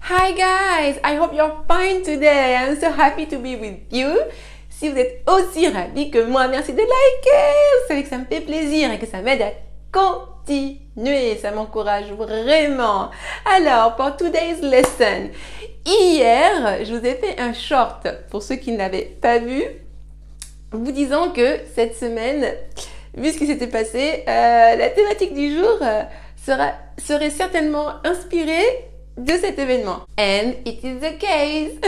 Hi guys, I hope you're fine today. I'm so happy to be with you. Si vous êtes aussi ravis que moi, merci de liker. Vous savez que ça me fait plaisir et que ça m'aide à continuer. Ça m'encourage vraiment. Alors, pour today's lesson, hier, je vous ai fait un short pour ceux qui ne l'avaient pas vu, vous disant que cette semaine, vu ce qui s'était passé, la thématique du jour serait certainement inspirée de cet événement. And it is the case.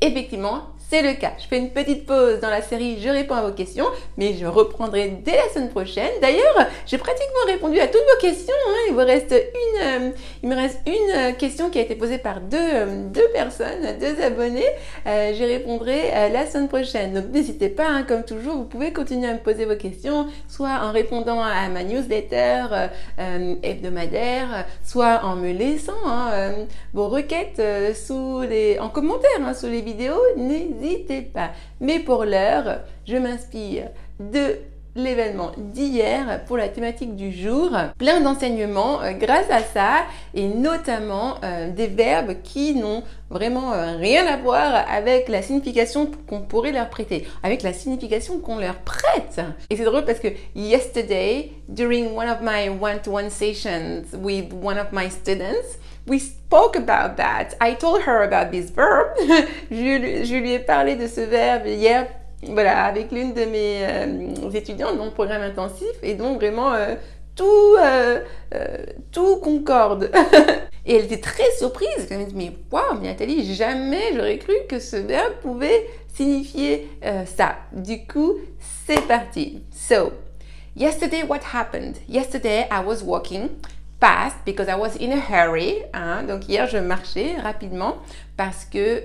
Effectivement, c'est le cas. Je fais une petite pause dans la série Je réponds à vos questions, mais je reprendrai dès la semaine prochaine. D'ailleurs, j'ai pratiquement répondu à toutes vos questions. Il me reste une question qui a été posée par deux personnes, deux abonnés. J'y répondrai la semaine prochaine. Donc n'hésitez pas, comme toujours, vous pouvez continuer à me poser vos questions, soit en répondant à ma newsletter hebdomadaire, soit en me laissant vos requêtes en commentaire sous les vidéos. N'hésitez pas. Mais pour l'heure, je m'inspire de l'événement d'hier pour la thématique du jour. Plein d'enseignements grâce à ça et notamment des verbes qui n'ont vraiment rien à voir avec la signification qu'on pourrait leur prêter, avec la signification qu'on leur prête. Et c'est drôle parce que yesterday, during one of my one-to-one sessions with one of my students, we spoke about that. I told her about this verb. je lui ai parlé de ce verbe hier, voilà, avec l'une de mes étudiantes dans le programme intensif, et donc vraiment tout concorde. Et elle était très surprise. Elle m'a dit mais waouh, Nathalie, jamais j'aurais cru que ce verbe pouvait signifier ça. Du coup, c'est parti. So, yesterday, what happened? Yesterday, I was walking fast because I was in a hurry. Donc hier, je marchais rapidement parce que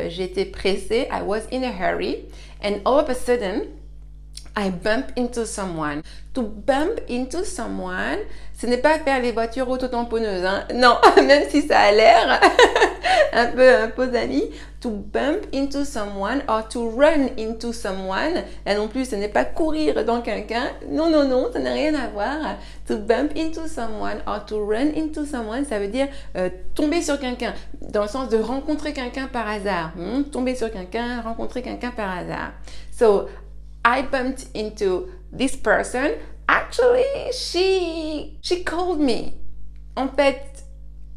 j'étais pressée. I was in a hurry. And all of a sudden, I bump into someone. To bump into someone, ce n'est pas faire les voitures autotamponneuses. Non, même si ça a l'air un peu imposami. To bump into someone or to run into someone. Là non plus, ce n'est pas courir dans quelqu'un. Non, ça n'a rien à voir. To bump into someone or to run into someone, ça veut dire tomber sur quelqu'un, dans le sens de rencontrer quelqu'un par hasard. Tomber sur quelqu'un, rencontrer quelqu'un par hasard. So, I bumped into this person. Actually, she called me. En fait,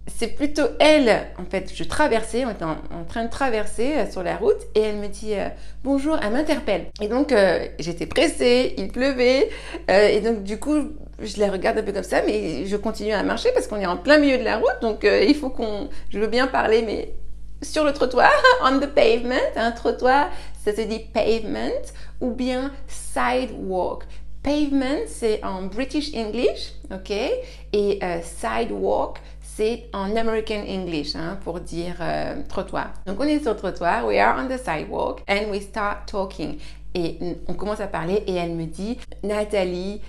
c'est plutôt elle. En fait, je traversais, on était en train de traverser sur la route et elle me dit bonjour, elle m'interpelle. Et donc, j'étais pressée, il pleuvait et donc du coup, je la regarde un peu comme ça, mais je continue à marcher parce qu'on est en plein milieu de la route. Donc, il faut je veux bien parler, mais sur le trottoir, on the pavement, un trottoir, ça se dit pavement ou bien sidewalk. Pavement, c'est en British English, ok? Et sidewalk, c'est en American English, pour dire trottoir. Donc on est sur le trottoir, we are on the sidewalk, and we start talking. Et on commence à parler et elle me dit, Nathalie,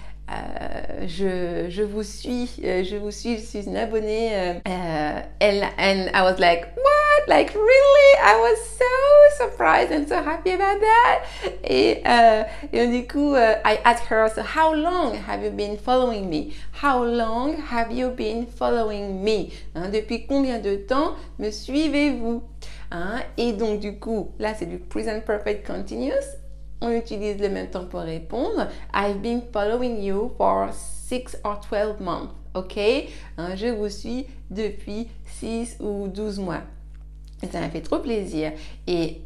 je vous suis, je suis une abonnée. And I was like, what? Like really? I was so surprised and so happy about that. Et du coup, I asked her, so how long have you been following me? How long have you been following me? Depuis combien de temps me suivez-vous? Et donc du coup, là c'est du present perfect continuous. On utilise le même temps pour répondre. I've been following you for 6 or 12 months. Ok? Je vous suis depuis 6 ou 12 mois. Et ça m'a fait trop plaisir. Et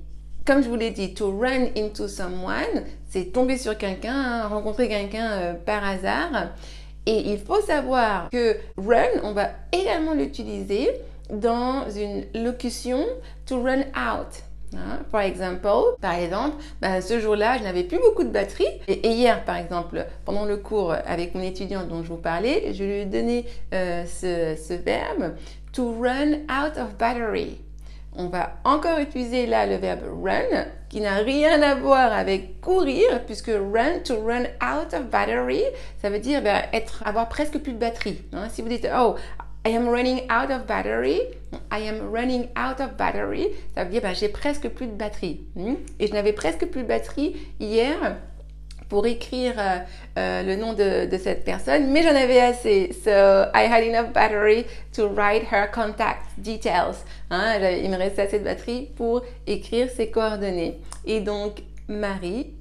comme je vous l'ai dit, to run into someone, c'est tomber sur quelqu'un, rencontrer quelqu'un par hasard. Et il faut savoir que run, on va également l'utiliser dans une locution to run out. Par exemple, ce jour-là, je n'avais plus beaucoup de batterie. Et hier, par exemple, pendant le cours avec mon étudiante dont je vous parlais, je lui ai donné ce verbe, to run out of battery. On va encore utiliser là le verbe run, qui n'a rien à voir avec courir, puisque run, to run out of battery, ça veut dire avoir presque plus de batterie. Si vous dites, oh, I am running out of battery. I am running out of battery. Ça veut dire j'ai presque plus de batterie. Et je n'avais presque plus de batterie hier pour écrire le nom de cette personne, mais j'en avais assez. So, I had enough battery to write her contact details. Hein, il me restait assez de batterie pour écrire ses coordonnées. Et donc, Marie,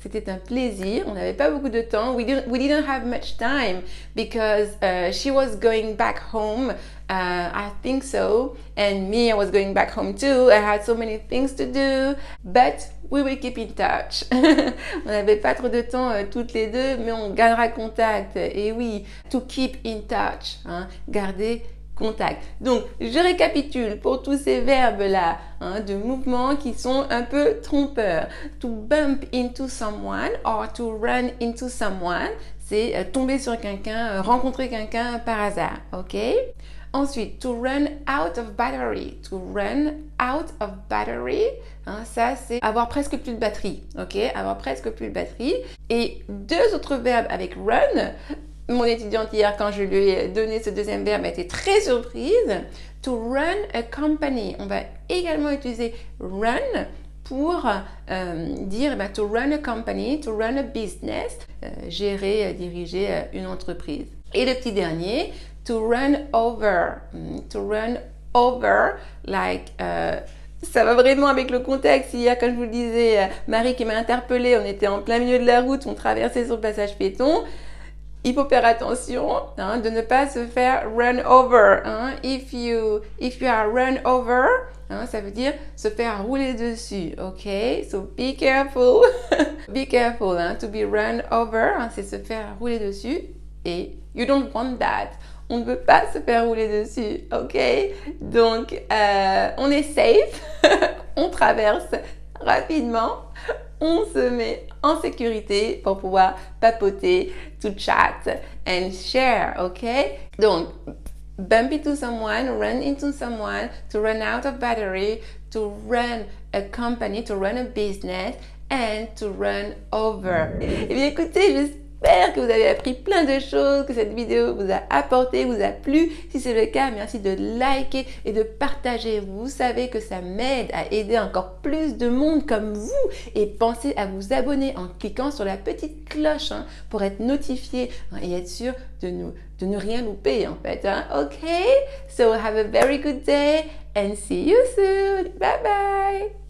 c'était un plaisir. On n'avait pas beaucoup de temps. We didn't have much time because she was going back home. I think so. And me, I was going back home too. I had so many things to do. But we will keep in touch. On n'avait pas trop de temps toutes les deux, mais on gardera contact. Et oui, to keep in touch. Hein, garder contact. Donc, je récapitule pour tous ces verbes-là de mouvement qui sont un peu trompeurs. To bump into someone or to run into someone, c'est tomber sur quelqu'un, rencontrer quelqu'un par hasard. Ok? Ensuite, to run out of battery. To run out of battery, ça c'est avoir presque plus de batterie. Ok? Avoir presque plus de batterie. Et deux autres verbes avec run. Mon étudiante hier, quand je lui ai donné ce deuxième verbe, a été très surprise. To run a company. On va également utiliser run pour dire to run a company, to run a business, gérer, diriger une entreprise. Et le petit dernier, to run over. To run over, like... ça va vraiment avec le contexte. Hier, comme je vous le disais, Marie qui m'a interpellée, on était en plein milieu de la route, on traversait sur le passage piéton. Il faut faire attention de ne pas se faire run over. If you are run over, ça veut dire se faire rouler dessus. Ok, so be careful. Be careful. To be run over, c'est se faire rouler dessus. Et you don't want that. On ne veut pas se faire rouler dessus. Ok, donc on est safe. On traverse rapidement. On se met en sécurité pour pouvoir papoter, to chat and share, ok? Donc, bump into someone, run into someone, to run out of battery, to run a company, to run a business, and to run over. Eh bien, écoutez, j'espère que vous avez appris plein de choses, que cette vidéo vous a apporté, vous a plu. Si c'est le cas, merci de liker et de partager. Vous savez que ça m'aide à aider encore plus de monde comme vous. Et pensez à vous abonner en cliquant sur la petite cloche pour être notifié et être sûr de ne rien louper en fait. Ok? So have a very good day and see you soon. Bye bye!